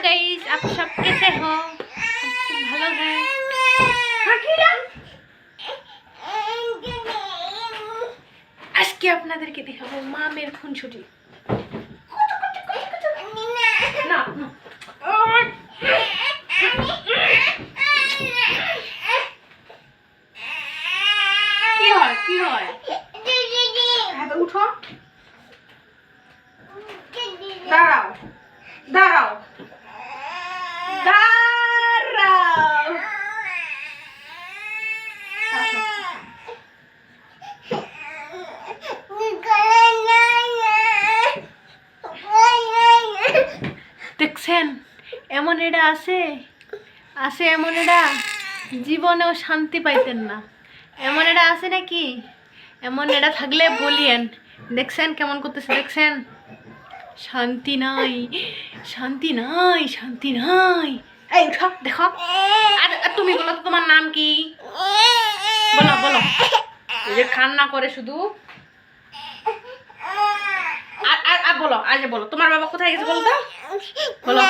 Guys, आप सब कैसे हो? सब ভালো है? আজকে আপনাদেরকে দেখাবো মামের খুনসুটি। না কি হয় কি হয়? হ্যাঁ উঠো, দাঁড়াও দাঁড়াও দাঁড়াও। দেখছেন এমন এটা আছে আছে এমন এটা জীবনেও শান্তি পাইতেন না। এমন এটা আছে নাকি? এমন এটা থাকলে বলিয়েন। দেখছেন কেমন করতেছে? দেখছেন শান্তি নাই শান্তি নাই শান্তি নাই। এই উঠো দেখো। আর তুমি বলো তো তোমার নাম কি? বলো বলো। এই যে কান্না করে শুধু। আর আর আর বলো, আগে বলো তোমার বাবা কোথায় গেছে বলো তো। বলো